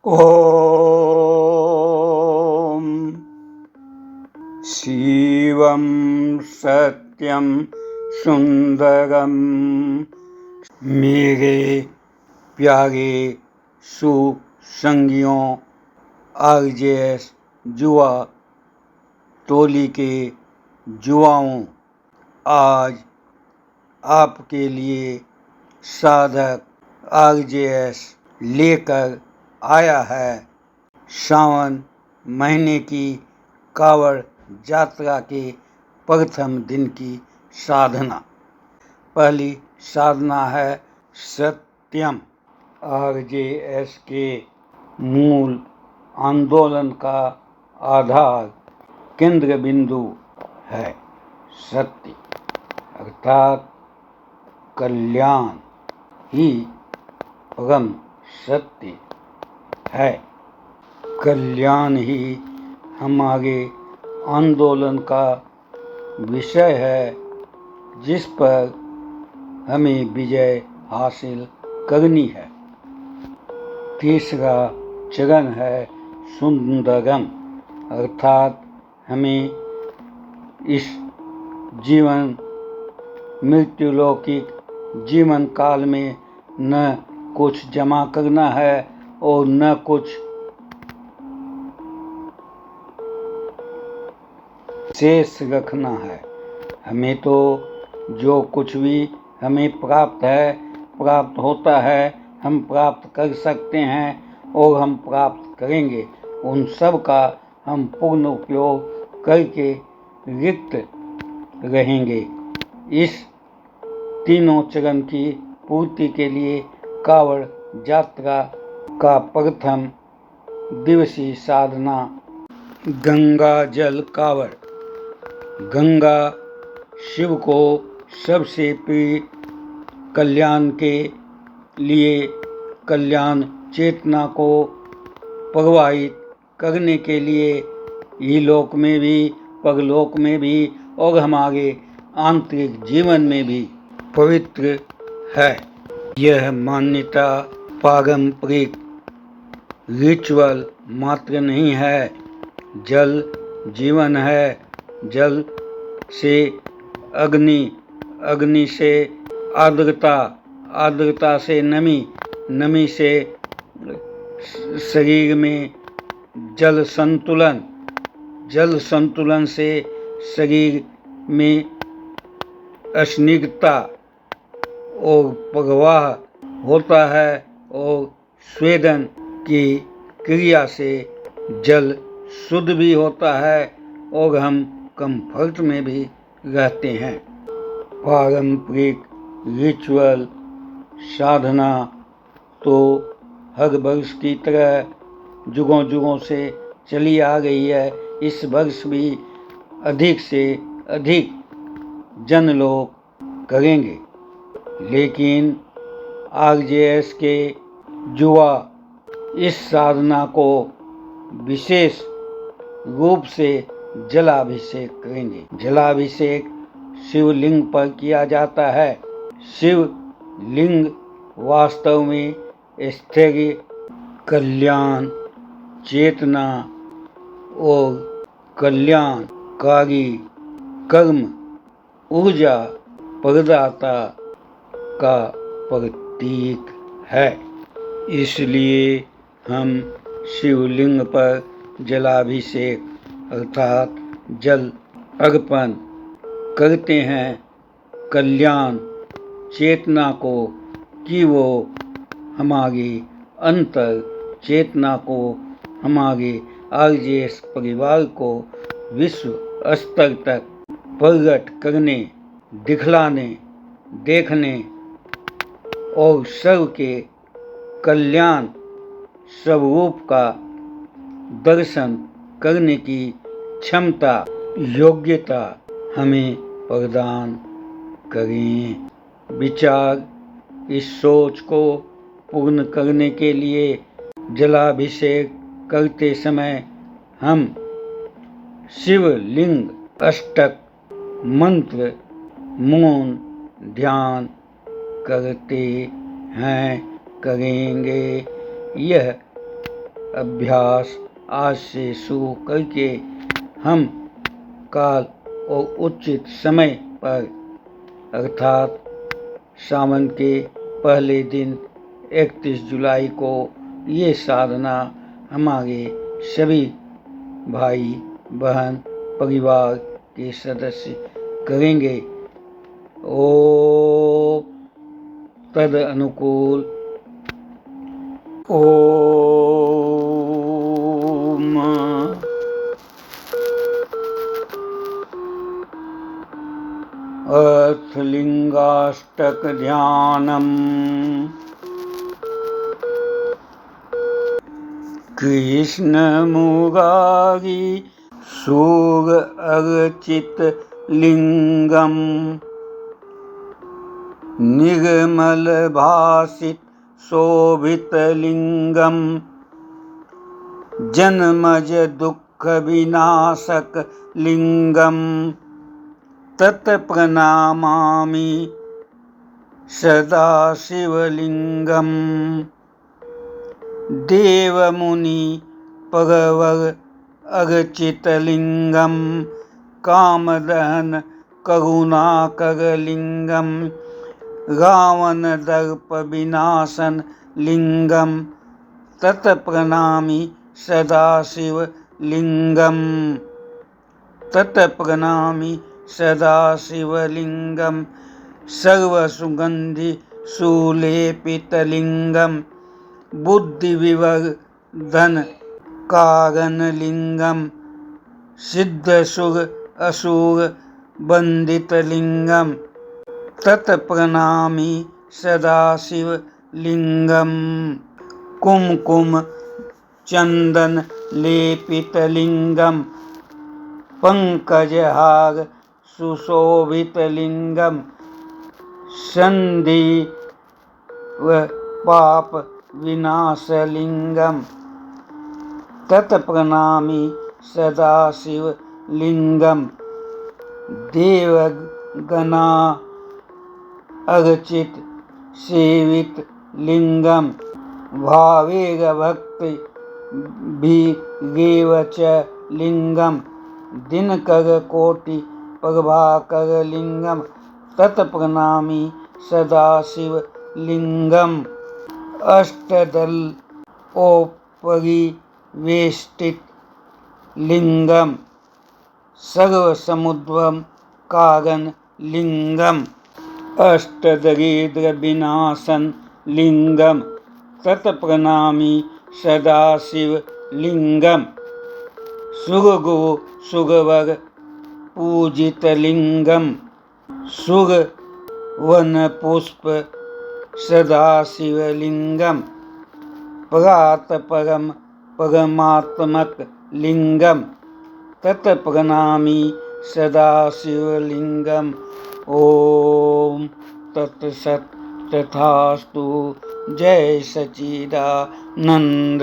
ॐ शिवं सत्यं सुंदरम। मेरे प्यारे सुसंगियों, आरजेएस जुआ टोली के जुआओं, आज आपके लिए साधक आरजेएस लेकर आया है सावन महीने की कांवड़ यात्रा के प्रथम दिन की साधना। पहली साधना है सत्यम। आरजेएस के मूल आंदोलन का आधार केंद्र बिंदु है सत्य, अर्थात कल्याण ही परम सत्य है। कल्याण ही हमारे आंदोलन का विषय है, जिस पर हमें विजय हासिल करनी है। तीसरा चरण है सुंदरम, अर्थात हमें इस जीवन मृत्युलौकिक जीवन काल में न कुछ जमा करना है और न कुछ शेष रखना है। हमें तो जो कुछ भी हमें प्राप्त होता है, हम प्राप्त कर सकते हैं और हम प्राप्त करेंगे, उन सब का हम पूर्ण उपयोग करके रिक्त रहेंगे। इस तीनों चरण की पूर्ति के लिए कांवड़ यात्रा का प्रथम दिवसीय साधना गंगा जल कांवड़। गंगा शिव को सबसे प्रिय, कल्याण के लिए कल्याण चेतना को प्रवाहित करने के लिए इहलोक में भी, परलोक में भी और हमारे आंतरिक जीवन में भी पवित्र है। यह मान्यता पारंपरिक रिचुअल मात्र नहीं है। जल जीवन है। जल से अग्नि, अग्नि से आर्द्रता, आर्द्रता से नमी, नमी से शरीर में जल संतुलन, जल संतुलन से शरीर में स्निग्धता और प्रवाह होता है और स्वेदन की क्रिया से जल शुद्ध भी होता है और हम कंफर्ट में भी रहते हैं। पारंपरिक रिचुअल साधना तो हर वर्ष की तरह युगों युगों से चली आ गई है। इस वर्ष भी अधिक से अधिक जन लोग करेंगे, लेकिन आरजेएस के जुआ इस साधना को विशेष रूप से जलाभिषेक करेंगे। जलाभिषेक शिवलिंग पर किया जाता है। शिवलिंग वास्तव में स्थैर्य, कल्याण चेतना और कल्याणकारी कर्म ऊर्जा प्रदाता का प्रतीक है। इसलिए हम शिवलिंग पर जलाभिषेक अर्थात जल अर्पण करते हैं कल्याण चेतना को, कि वो हमारी अंतर चेतना को, हमारे आरजेएस परिवार को विश्व स्तर तक प्रकट करने, दिखलाने, देखने और सर्व के कल्याण स्वरूप का दर्शन करने की क्षमता, योग्यता हमें प्रदान करें। विचार इस सोच को पूर्ण करने के लिए जलाभिषेक करते समय हम शिवलिंग अष्टक मंत्र मौन ध्यान करते हैं, करेंगे। यह अभ्यास आज से शुरू करके हम काल और उचित समय पर अर्थात सावन के पहले दिन 31 जुलाई को ये साधना हमारे सभी भाई बहन परिवार के सदस्य करेंगे। ओ तद अनुकूल ओम। अर्थलिंगाष्टक ध्यानम। कृष्ण मुरारी सूर अर्चित लिंगम। निर्मल भासित शोभित लिंगम। जन्मज दुख विनाशक लिंगम। तत्प्रणामामि सदा शिवलिंगम। देवमुनि परवर अर्चित लिंगम। कामदहन करुणाकर लिंगम। रावण दर्प विनाशन लिंगम। तत्प्रणामि सदा शिवलिंगम। तत्प्रणामि सदा शिवलिंगम। सर्वसुगंधि सुलेपितलिंगम। बुद्धिविवर्धन कारणलिंगम। सिद्धसुर असुर वंदितलिंगम। तत्प्रणामि सदा शिवलिंगम। कुमकुम चंदन लेपितलिंगम। पंकजहार सुशोभितलिंगम। संधीव पाप विनाशलिंगम। तत्प्रणामि सदा शिवलिंगम। देवगणा अर्चित सेवित लिंगम। भावेर भक्ति भीरेव च लिंगम। दिनकर कोटि प्रभाकर लिंगम। तत्प्रणामि सदा शिवलिंगम। अष्टदल परिवेष्टित लिंगम। सर्वसमुद्रम कारण लिंगम। अष्टदरिद्र विनाशन लिंगम। तत्प्रणामि सदा शिवलिंगम। सुरगुरु सुरवर पूजित लिंगम। सुर वन पुष्प सदा शिवलिंगम। परात परम परमात्मक लिंगम। तत्प्रणामि सदा शिवलिंगम। ओम तत्सत् तथास्तु। जय सच्चिदानंद।